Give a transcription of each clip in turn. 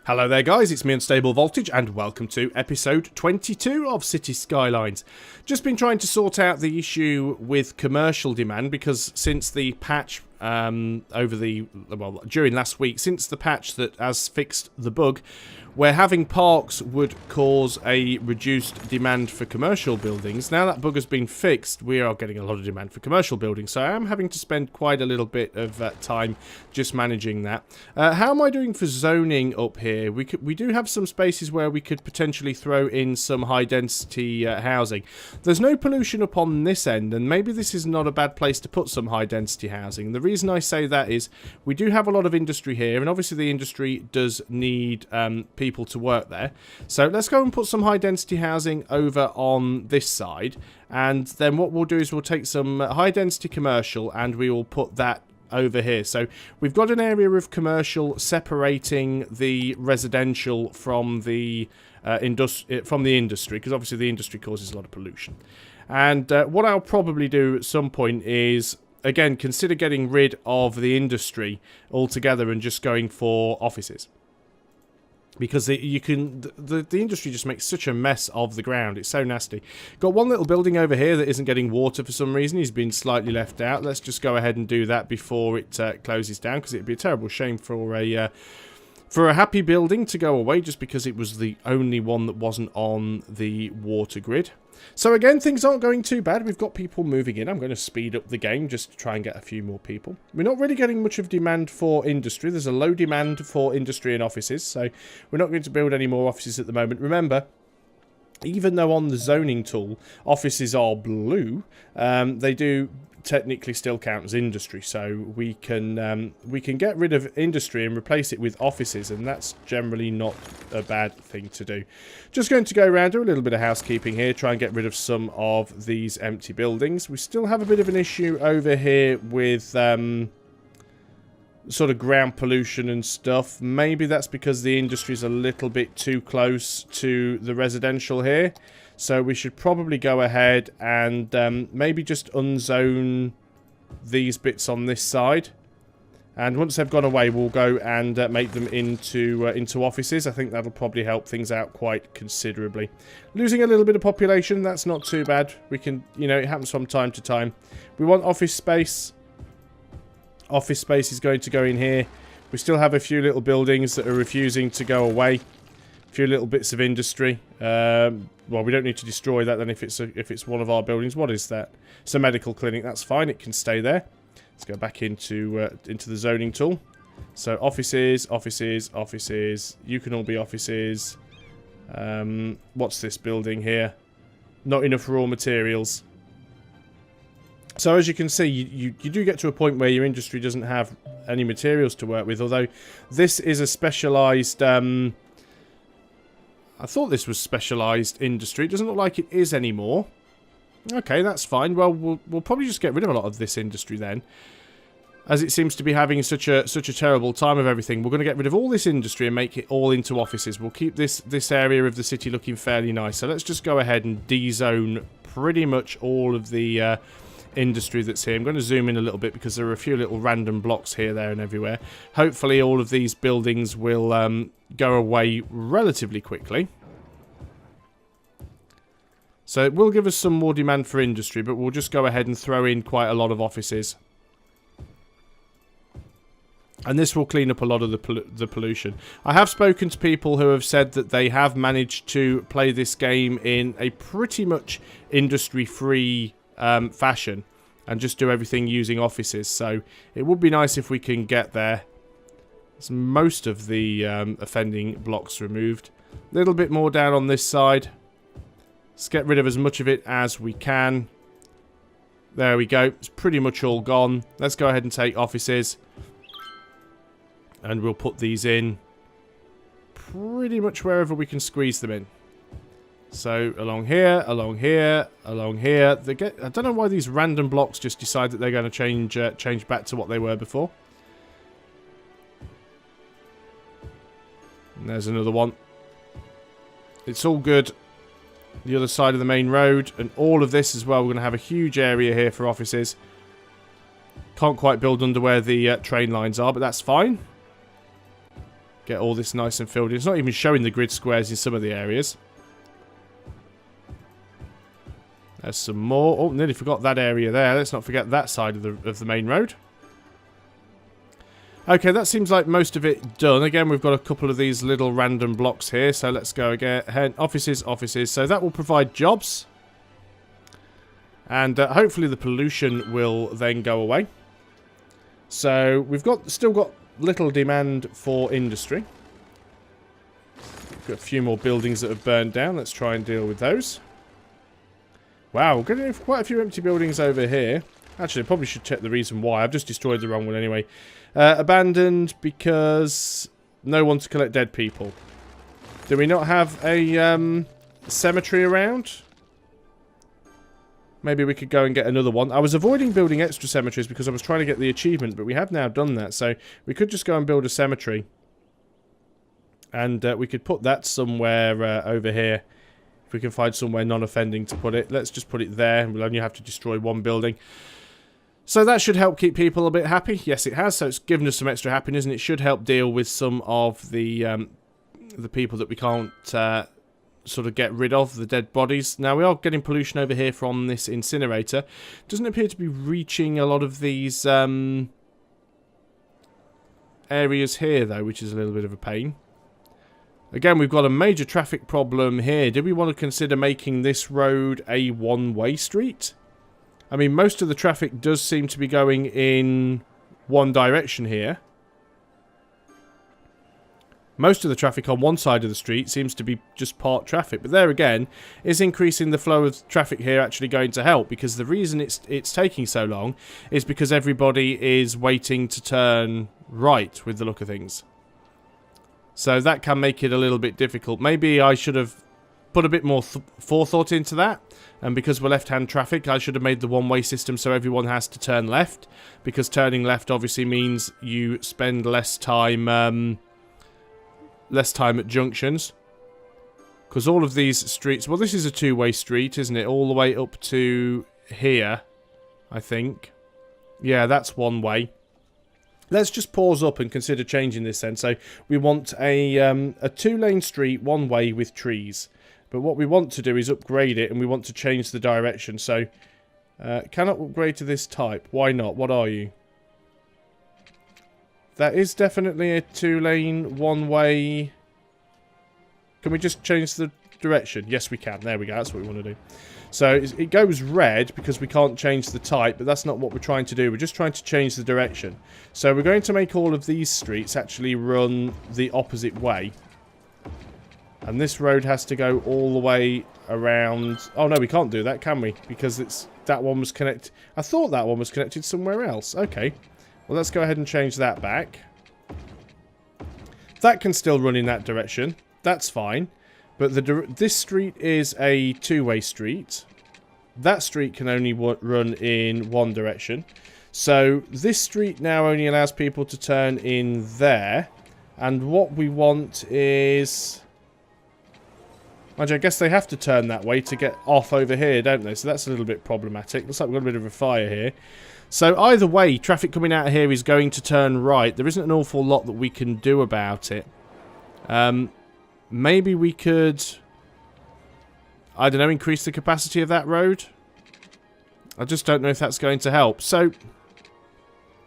Hello there guys, it's me Unstable Voltage and welcome to episode 22 of City Skylines. Just been trying to sort out the issue with commercial demand because since the patch during last week, since the patch that has fixed the bug, where having parks would cause a reduced demand for commercial buildings. Now that bug has been fixed, we are getting a lot of demand for commercial buildings, so I am having to spend quite a little bit of time just managing that. How am I doing for zoning up here? We do have some spaces where we could potentially throw in some high density housing. There's no pollution up on this end, and maybe this is not a bad place to put some high density housing. The reason I say that is we do have a lot of industry here, and obviously the industry does need people to work there. So let's go and put some high density housing over on this side, and then what we'll do is we'll take some high density commercial and we will put that over here. So we've got an area of commercial separating the residential from the industry, because obviously the industry causes a lot of pollution. And what I'll probably do at some point is, again, consider getting rid of the industry altogether and just going for offices. Because the industry just makes such a mess of the ground. It's so nasty. Got one little building over here that isn't getting water for some reason. He's been slightly left out. Let's just go ahead and do that before it closes down, because it'd be a terrible shame for a happy building to go away just because it was the only one that wasn't on the water grid. So again, things aren't going too bad. We've got people moving in. I'm going to speed up the game just to try and get a few more people. We're not really getting much of demand for industry. There's a low demand for industry and offices, so we're not going to build any more offices at the moment. Remember, even though on the zoning tool offices are blue, they do technically still count as industry, so we can get rid of industry and replace it with offices, and that's generally not a bad thing to do. Just going to go around, do a little bit of housekeeping here, try and get rid of some of these empty buildings. We still have a bit of an issue over here with sort of ground pollution and stuff. Maybe that's because the industry is a little bit too close to the residential here. So we should probably go ahead and maybe just unzone these bits on this side. And once they've gone away, we'll go and make them into offices. I think that'll probably help things out quite considerably. Losing a little bit of population, that's not too bad. We can, you know, it happens from time to time. We want office space. Office space is going to go in here. We still have a few little buildings that are refusing to go away. A few little bits of industry. Well, we don't need to destroy that then if it's one of our buildings. What is that? It's a medical clinic. That's fine. It can stay there. Let's go back into the zoning tool. So offices, offices, offices. You can all be offices. What's this building here? Not enough raw materials. So as you can see, you do get to a point where your industry doesn't have any materials to work with. Although this is a specialised... I thought this was specialised industry. It doesn't look like it is anymore. Okay, that's fine. Well, we'll probably just get rid of a lot of this industry then, as it seems to be having such a terrible time of everything. We're going to get rid of all this industry and make it all into offices. We'll keep this area of the city looking fairly nice. So let's just go ahead and dezone pretty much all of the industry that's here. I'm going to zoom in a little bit because there are a few little random blocks here, there, and everywhere. Hopefully all of these buildings will go away relatively quickly. So it will give us some more demand for industry, but we'll just go ahead and throw in quite a lot of offices. And this will clean up a lot of the pollution. I have spoken to people who have said that they have managed to play this game in a pretty much industry-free fashion and just do everything using offices. So it would be nice if we can get there. There's most of the offending blocks removed. A little bit more down on this side. Let's get rid of as much of it as we can. There we go. It's pretty much all gone. Let's go ahead and take offices. And we'll put these in pretty much wherever we can squeeze them in. So along here, along here, along here. I don't know why these random blocks just decide that they're going to change back to what they were before. And there's another one. It's all good. The other side of the main road, and all of this as well. We're going to have a huge area here for offices. Can't quite build under where the train lines are, but that's fine. Get all this nice and filled in. It's not even showing the grid squares in some of the areas. There's some more. Oh, nearly forgot that area there. Let's not forget that side of the main road. Okay, that seems like most of it done. Again, we've got a couple of these little random blocks here. So let's go again. Offices, offices. So that will provide jobs. And hopefully the pollution will then go away. So we've still got little demand for industry. Got a few more buildings that have burned down. Let's try and deal with those. Wow, we're getting quite a few empty buildings over here. Actually, I probably should check the reason why. I've just destroyed the wrong one anyway. Abandoned because no one to collect dead people. Do we not have a cemetery around? Maybe we could go and get another one. I was avoiding building extra cemeteries because I was trying to get the achievement, but we have now done that. So we could just go and build a cemetery. And we could put that somewhere over here. If we can find somewhere non-offending to put it. Let's just put it there. We'll only have to destroy one building. So that should help keep people a bit happy. Yes, it has. So it's given us some extra happiness, and it should help deal with some of the people that we can't sort of get rid of, the dead bodies. Now, we are getting pollution over here from this incinerator. Doesn't appear to be reaching a lot of these areas here, though, which is a little bit of a pain. Again, we've got a major traffic problem here. Do we want to consider making this road a one-way street? I mean, most of the traffic does seem to be going in one direction here. Most of the traffic on one side of the street seems to be just parked traffic. But there again, is increasing the flow of traffic here actually going to help? Because the reason it's taking so long is because everybody is waiting to turn right with the look of things. So that can make it a little bit difficult. Maybe I should have put a bit more forethought into that. And because we're left-hand traffic, I should have made the one-way system so everyone has to turn left. Because turning left obviously means you spend less time at junctions. Because all of these streets... Well, this is a two-way street, isn't it? All the way up to here, I think. Yeah, that's one way. Let's just pause up and consider changing this then. So we want a two-lane street, one way with trees. But what we want to do is upgrade it, and we want to change the direction. So, cannot upgrade to this type. Why not? What are you? That is definitely a two-lane, one-way. Can we just change the direction? Yes, we can. There we go. That's what we want to do. So, it goes red because we can't change the type, but that's not what we're trying to do. We're just trying to change the direction. So, we're going to make all of these streets actually run the opposite way. And this road has to go all the way around... Oh, no, we can't do that, can we? Because that one was connected... I thought that one was connected somewhere else. Okay. Well, let's go ahead and change that back. That can still run in that direction. That's fine. But this street is a two-way street. That street can only run in one direction. So this street now only allows people to turn in there. And what we want is... Mind you, I guess they have to turn that way to get off over here, don't they? So that's a little bit problematic. Looks like we've got a bit of a fire here. So either way, traffic coming out of here is going to turn right. There isn't an awful lot that we can do about it. Maybe we could... I don't know, increase the capacity of that road? I just don't know if that's going to help. So,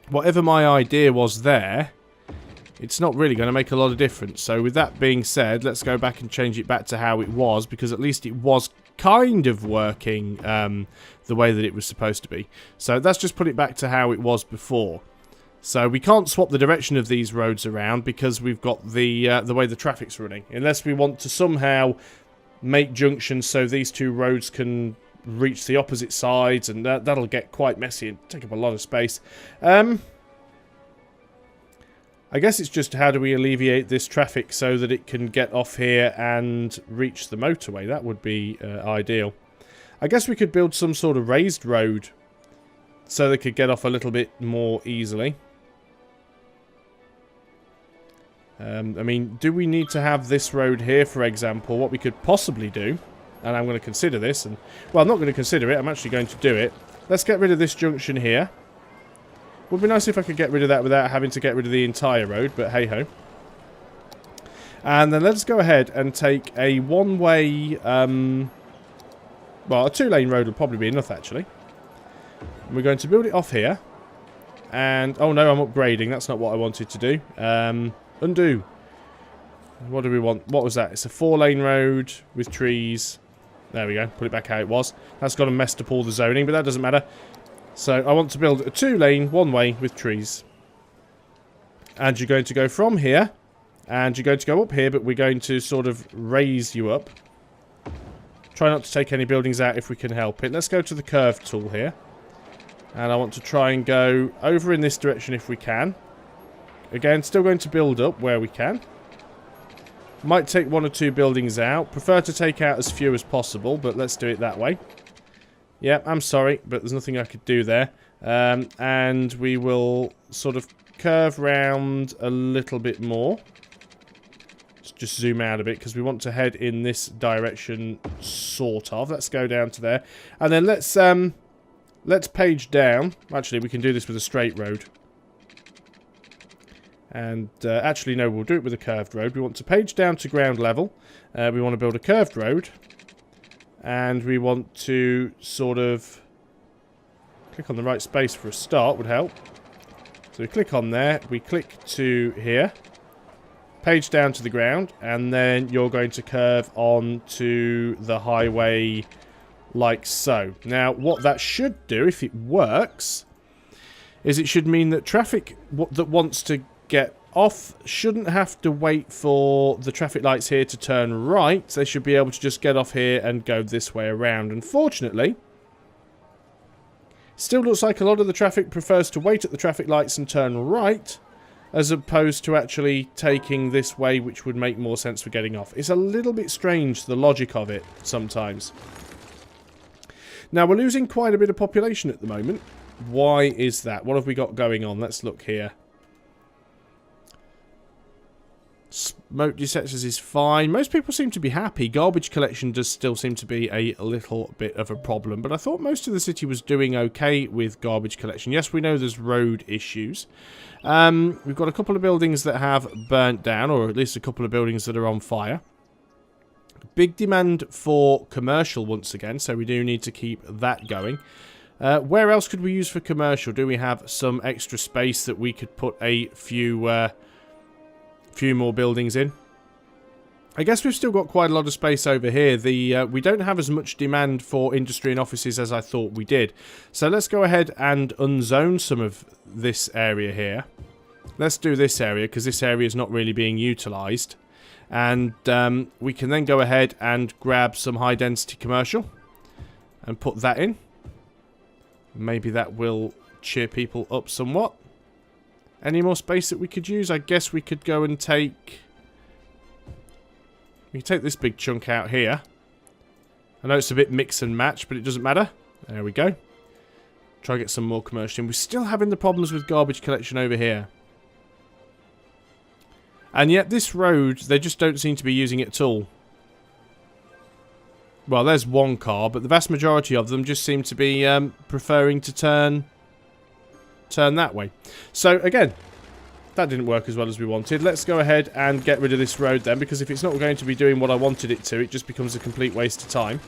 whatever my idea was there... It's not really going to make a lot of difference. So with that being said, let's go back and change it back to how it was. Because at least it was kind of working the way that it was supposed to be. So let's just put it back to how it was before. So we can't swap the direction of these roads around because we've got the way the traffic's running. Unless we want to somehow make junctions so these two roads can reach the opposite sides. And that'll get quite messy and take up a lot of space. I guess it's just how do we alleviate this traffic so that it can get off here and reach the motorway. That would be ideal. I guess we could build some sort of raised road so they could get off a little bit more easily. I mean, do we need to have this road here, for example? What we could possibly do, and I'm going to consider this, and well, I'm not going to consider it, I'm actually going to do it. Let's get rid of this junction here. Would be nice if I could get rid of that without having to get rid of the entire road, but hey-ho. And then let's go ahead and take a one-way, well, a two-lane road will probably be enough, actually. And we're going to build it off here. And, oh no, I'm upgrading. That's not what I wanted to do. Undo. What do we want? What was that? It's a 4-lane road with trees. There we go. Put it back how it was. That's got to messed up all the zoning, but that doesn't matter. So I want to build a 2-lane, one-way with trees. And you're going to go from here. And you're going to go up here, but we're going to sort of raise you up. Try not to take any buildings out if we can help it. Let's go to the curve tool here. And I want to try and go over in this direction if we can. Again, still going to build up where we can. Might take 1 or 2 buildings out. Prefer to take out as few as possible, but let's do it that way. Yeah, I'm sorry, but there's nothing I could do there. And we will sort of curve round a little bit more. Let's just zoom out a bit because we want to head in this direction, sort of. Let's go down to there. And then let's page down. Actually, we can do this with a straight road. And actually, no, we'll do it with a curved road. We want to page down to ground level. We want to build a curved road. And we want to sort of click on the right space for a start would help. So we click on there. We click to here. Page down to the ground. And then you're going to curve on to the highway like so. Now, what that should do, if it works, is it should mean that traffic that wants to get off shouldn't have to wait for the traffic lights here to turn right. They should be able to just get off here and go this way around. Unfortunately, still looks like a lot of the traffic prefers to wait at the traffic lights and turn right, as opposed to actually taking this way, which would make more sense for getting off. It's a little bit strange, the logic of it, sometimes. Now, we're losing quite a bit of population at the moment. Why is that? What have we got going on? Let's look here. Smoke detectors is fine. Most people seem to be happy. Garbage collection does still seem to be a little bit of a problem. But I thought most of the city was doing okay with garbage collection. Yes, we know there's road issues. We've got a couple of buildings that have burnt down, or at least a couple of buildings that are on fire. Big demand for commercial once again, so we do need to keep that going. Where else could we use for commercial? Do we have some extra space that we could put a few more buildings in? I guess we've still got quite a lot of space over here. We don't have as much demand for industry and offices as I thought we did. So let's go ahead and unzone some of this area here. Let's do this area because this area is not really being utilised. And we can then go ahead and grab some high density commercial and put that in. Maybe that will cheer people up somewhat. Any more space that we could use? I guess we could go and take... We can take this big chunk out here. I know it's a bit mix and match, but it doesn't matter. There we go. Try and get some more commercial in. We're still having the problems with garbage collection over here. And yet this road, they just don't seem to be using it at all. Well, there's one car, but the vast majority of them just seem to be preferring to turn that way. So again, that didn't work as well as we wanted. Let's go ahead and get rid of this road then, because if it's not going to be doing what I wanted it to, it just becomes a complete waste of time.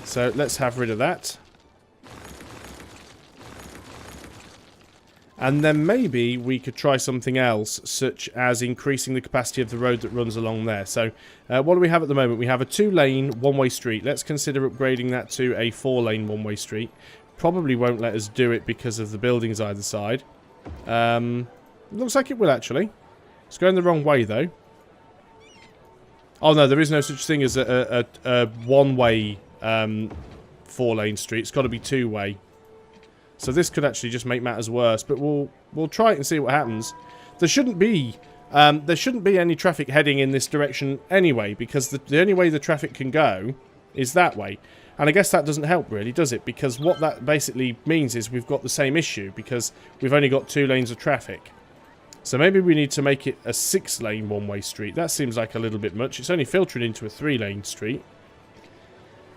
So let's have rid of that. And then maybe we could try something else, such as increasing the capacity of the road that runs along there. So what do we have at the moment? We have a 2-lane one-way street. Let's consider upgrading that to a 4-lane one-way street. Probably won't let us do it because of the buildings either side. Looks like it will, actually. It's going the wrong way, though. Oh, no, there is no such thing as a one-way 4-lane street. It's got to be 2-way. So this could actually just make matters worse. But we'll try it and see what happens. There shouldn't be any traffic heading in this direction anyway, because the only way the traffic can go is that way. And I guess that doesn't help really, does it? Because what that basically means is we've got the same issue, because we've only got 2 lanes of traffic. So maybe we need to make it a 6-lane one-way street. That seems like a little bit much. It's only filtering into a 3-lane street.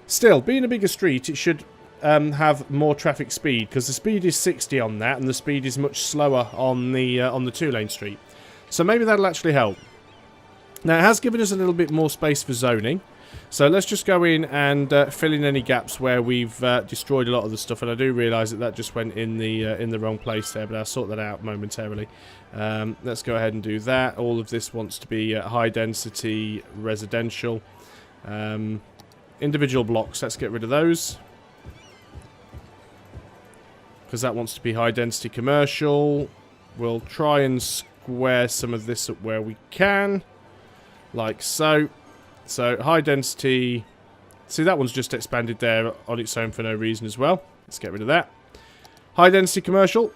Still, being a bigger street, it should have more traffic speed, because the speed is 60 on that, and the speed is much slower on the 2-lane street. So maybe that'll actually help. Now, it has given us a little bit more space for zoning. So let's just go in and fill in any gaps where we've destroyed a lot of the stuff. And I do realise that just went in the wrong place there, but I'll sort that out momentarily. Let's go ahead and do that. All of this wants to be high density residential. Individual blocks, let's get rid of those. Because that wants to be high density commercial. We'll try and square some of this up where we can. Like so. So, high density... See, that one's just expanded there on its own for no reason as well. Let's get rid of that. High density commercial.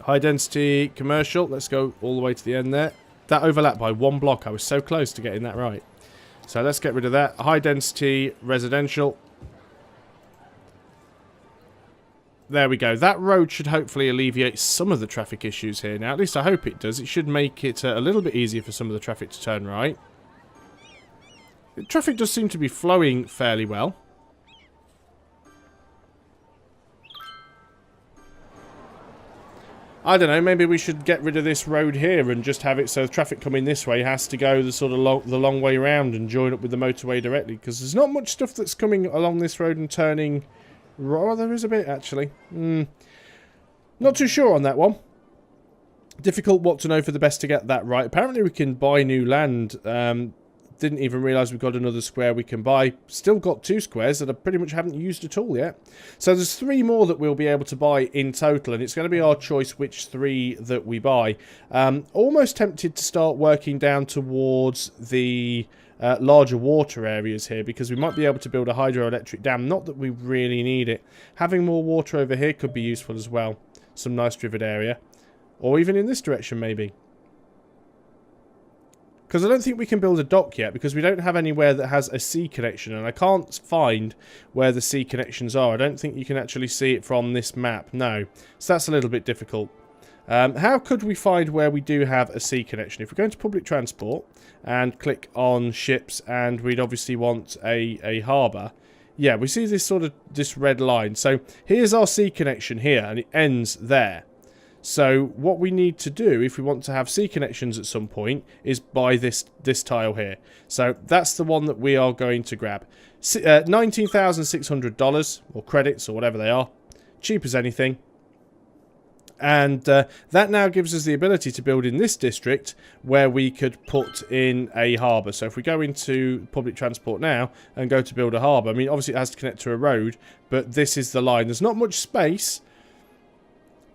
High density commercial. Let's go all the way to the end there. That overlapped by one block. I was so close to getting that right. So, let's get rid of that. High density residential. There we go. That road should hopefully alleviate some of the traffic issues here. Now, at least I hope it does. It should make it a little bit easier for some of the traffic to turn right. The traffic does seem to be flowing fairly well. I don't know, maybe we should get rid of this road here and just have it so traffic coming this way has to go the sort of the long way around and join up with the motorway directly. Because there's not much stuff that's coming along this road and turning... Oh, there is a bit, actually. Not too sure on that one. Difficult what to know for the best to get that right. Apparently we can buy new land. Didn't even realise we've got another square we can buy. Still got 2 squares that I pretty much haven't used at all yet. So there's 3 more that we'll be able to buy in total. And it's going to be our choice which 3 that we buy. Almost tempted to start working down towards the... larger water areas here, because we might be able to build a hydroelectric dam. Not that we really need it. Having more water over here could be useful as well. Some nice rivered area. Or even in this direction, maybe. Because I don't think we can build a dock yet, because we don't have anywhere that has a sea connection, and I can't find where the sea connections are. I don't think you can actually see it from this map. No. So that's a little bit difficult. How could we find where we do have a sea connection? If we go into public transport and click on ships, and we'd obviously want a harbour. Yeah, we see this red line. So here's our sea connection here, and it ends there. So what we need to do if we want to have sea connections at some point is buy this tile here. So that's the one that we are going to grab. $19,600 or credits or whatever they are. Cheap as anything. And that now gives us the ability to build in this district where we could put in a harbour. So if we go into public transport now and go to build a harbour, I mean, obviously it has to connect to a road, but this is the line. There's not much space,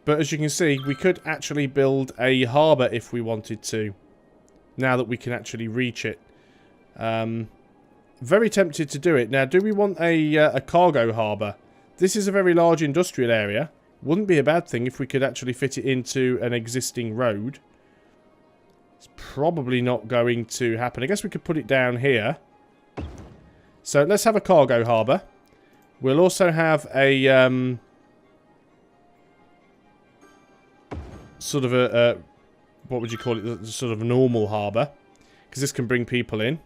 but as you can see, we could actually build a harbour if we wanted to, now that we can actually reach it. Very tempted to do it. Now, do we want a cargo harbour? This is a very large industrial area. Wouldn't be a bad thing if we could actually fit it into an existing road. It's probably not going to happen. I guess we could put it down here. So let's have a cargo harbour. We'll also have a sort of a what would you call it? Sort of a normal harbour, because this can bring people in.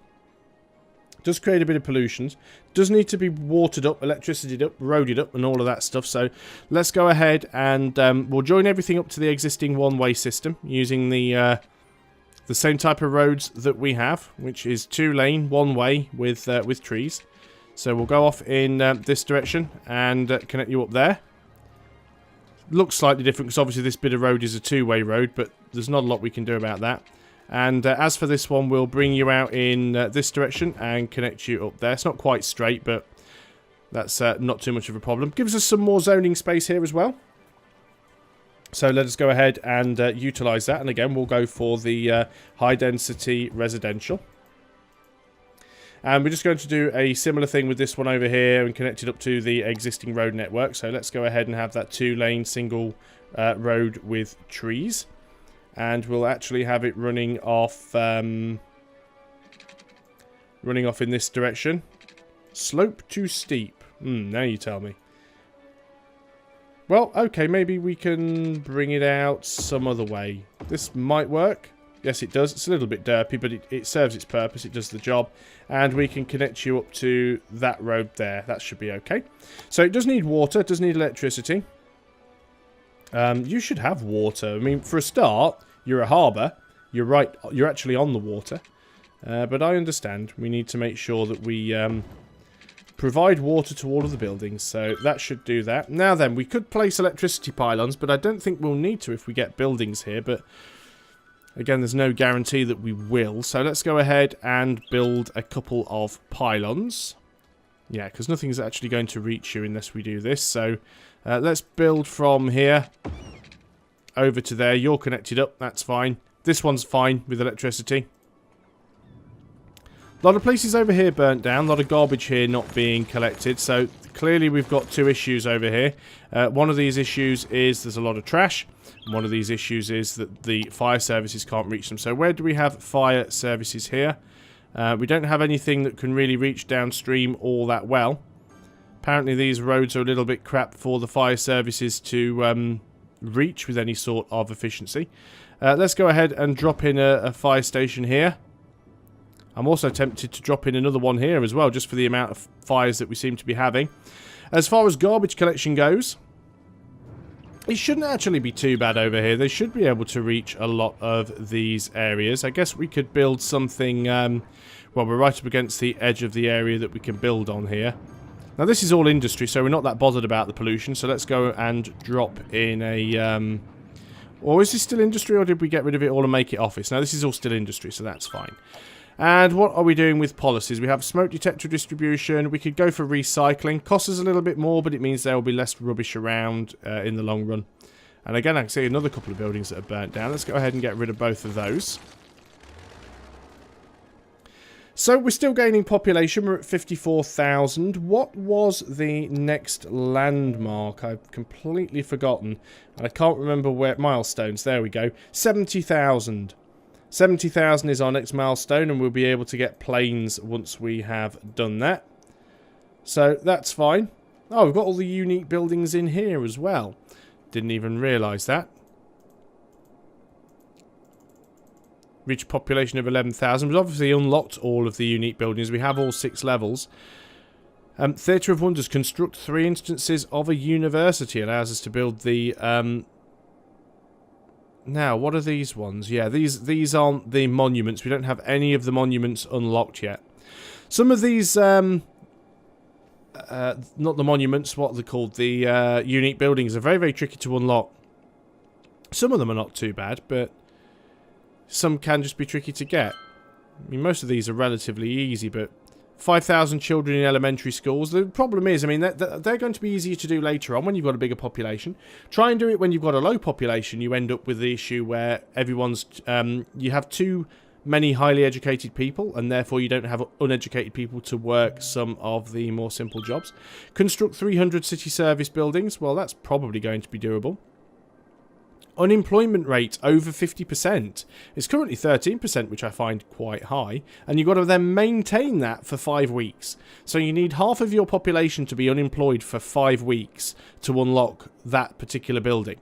Does create a bit of pollution. Does need to be watered up, electricityed up, roaded up, and all of that stuff. So let's go ahead and we'll join everything up to the existing one-way system using the same type of roads that we have, which is 2-lane, one-way with trees. So we'll go off in this direction and connect you up there. Looks slightly different because obviously this bit of road is a 2-way road, but there's not a lot we can do about that. And as for this one, we'll bring you out in this direction and connect you up there. It's not quite straight, but that's not too much of a problem. Gives us some more zoning space here as well. So let us go ahead and utilise that. And again, we'll go for the high-density residential. And we're just going to do a similar thing with this one over here and connect it up to the existing road network. So let's go ahead and have that 2-lane single road with trees. And we'll actually have it running off in this direction. Slope too steep. Now you tell me. Well, okay, maybe we can bring it out some other way. This might work. Yes, it does. It's a little bit derpy, but it serves its purpose. It does the job. And we can connect you up to that road there. That should be okay. So it does need water. It does need electricity. You should have water. I mean, for a start, you're a harbour. You're right, you're actually on the water. But I understand. We need to make sure that we provide water to all of the buildings. So that should do that. Now then, we could place electricity pylons, but I don't think we'll need to if we get buildings here. But again, there's no guarantee that we will. So let's go ahead and build a couple of pylons. Yeah, because nothing's actually going to reach you unless we do this. So let's build from here over to there. You're connected up. That's fine. This one's fine with electricity. A lot of places over here burnt down. A lot of garbage here not being collected. So clearly we've got two issues over here. One of these issues is there's a lot of trash. And one of these issues is that the fire services can't reach them. So where do we have fire services here? We don't have anything that can really reach downstream all that well. Apparently these roads are a little bit crap for the fire services to reach with any sort of efficiency. Let's go ahead and drop in a fire station here. I'm also tempted to drop in another one here as well, just for the amount of fires that we seem to be having. As far as garbage collection goes, it shouldn't actually be too bad over here. They should be able to reach a lot of these areas. I guess we could build something... well, we're right up against the edge of the area that we can build on here. Now, this is all industry, so we're not that bothered about the pollution. So let's go and drop in a... or is this still industry, or did we get rid of it all and make it office? No, this is all still industry, so that's fine. And what are we doing with policies? We have smoke detector distribution. We could go for recycling. Costs us a little bit more, but it means there will be less rubbish around in the long run. And again, I can see another couple of buildings that are burnt down. Let's go ahead and get rid of both of those. So we're still gaining population. We're at 54,000. What was the next landmark? I've completely forgotten. And I can't remember where... Milestones. There we go. 70,000. 70,000 is our next milestone, and we'll be able to get planes once we have done that. So that's fine. Oh, we've got all the unique buildings in here as well. Didn't even realise that. Reach a population of 11,000. We've obviously unlocked all of the unique buildings. We have all 6 levels. Theatre of Wonders. Construct 3 instances of a university. Allows us to build the... Now, what are these ones? Yeah, these aren't the monuments. We don't have any of the monuments unlocked yet. Some of these, not the monuments, what are they called? The unique buildings are very, very tricky to unlock. Some of them are not too bad, but some can just be tricky to get. I mean, most of these are relatively easy, but 5,000 children in elementary schools. The problem is, I mean, they're going to be easier to do later on when you've got a bigger population. Try and do it when you've got a low population. You end up with the issue where everyone's... you have too many highly educated people, and therefore you don't have uneducated people to work some of the more simple jobs. Construct 300 city service buildings. Well, that's probably going to be doable. Unemployment rate over 50%. It's currently 13%, which I find quite high. And you've got to then maintain that for 5 weeks. So you need half of your population to be unemployed for 5 weeks to unlock that particular building.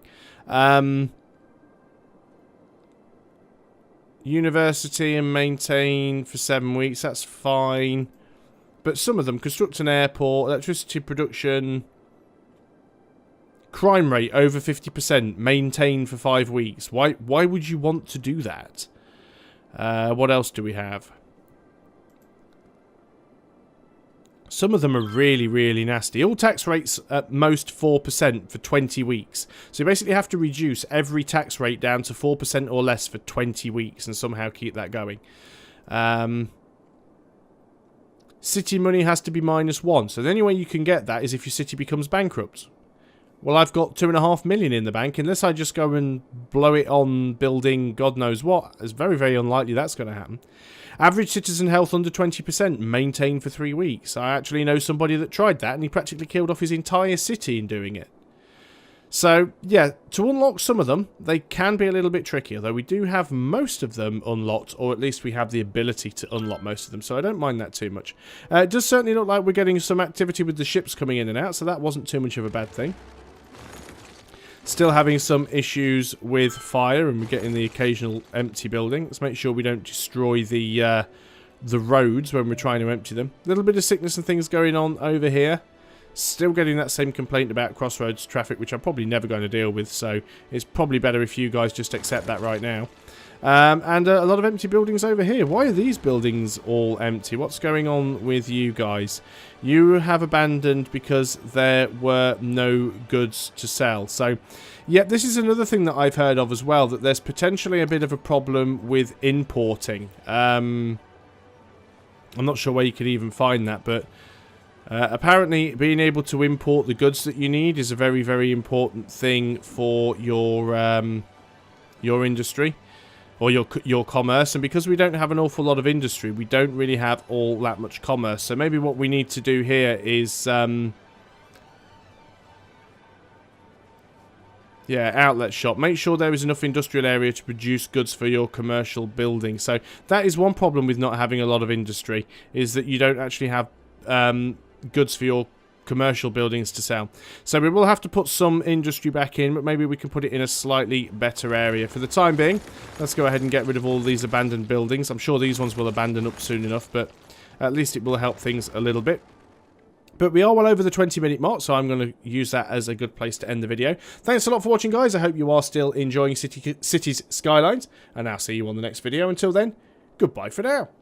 University and maintain for 7 weeks. That's fine. But some of them, construct an airport, electricity production... Crime rate over 50%, maintained for 5 weeks. Why would you want to do that? What else do we have? Some of them are really, really nasty. All tax rates at most 4% for 20 weeks. So you basically have to reduce every tax rate down to 4% or less for 20 weeks and somehow keep that going. City money has to be -1. So the only way you can get that is if your city becomes bankrupt. Well, I've got 2.5 million in the bank. Unless I just go and blow it on building God knows what. It's very, very unlikely that's going to happen. Average citizen health under 20%. Maintained for 3 weeks. I actually know somebody that tried that, and he practically killed off his entire city in doing it. So, yeah, to unlock some of them, they can be a little bit tricky. Although we do have most of them unlocked, or at least we have the ability to unlock most of them. So I don't mind that too much. It does certainly look like we're getting some activity with the ships coming in and out, so that wasn't too much of a bad thing. Still having some issues with fire, and we're getting the occasional empty building. Let's make sure we don't destroy the roads when we're trying to empty them. A little bit of sickness and things going on over here. Still getting that same complaint about crossroads traffic, which I'm probably never going to deal with, so it's probably better if you guys just accept that right now. And a lot of empty buildings over here. Why are these buildings all empty? What's going on with you guys? You have abandoned because there were no goods to sell. So, yeah, this is another thing that I've heard of as well, that there's potentially a bit of a problem with importing. I'm not sure where you can even find that, but apparently being able to import the goods that you need is a very, very important thing for your industry. Or your commerce, and because we don't have an awful lot of industry, we don't really have all that much commerce. So maybe what we need to do here is, yeah, outlet shop. Make sure there is enough industrial area to produce goods for your commercial building. So that is one problem with not having a lot of industry, is that you don't actually have goods for your commercial buildings to sell. So we will have to put some industry back in, but maybe we can put it in a slightly better area. For the time being, let's go ahead and get rid of all these abandoned buildings. I'm sure these ones will abandon up soon enough, but at least it will help things a little bit. But we are well over the 20-minute mark, so I'm going to use that as a good place to end the video. Thanks a lot for watching, guys. I hope you are still enjoying Cities Skylines, and I'll see you on the next video. Until then, goodbye for now.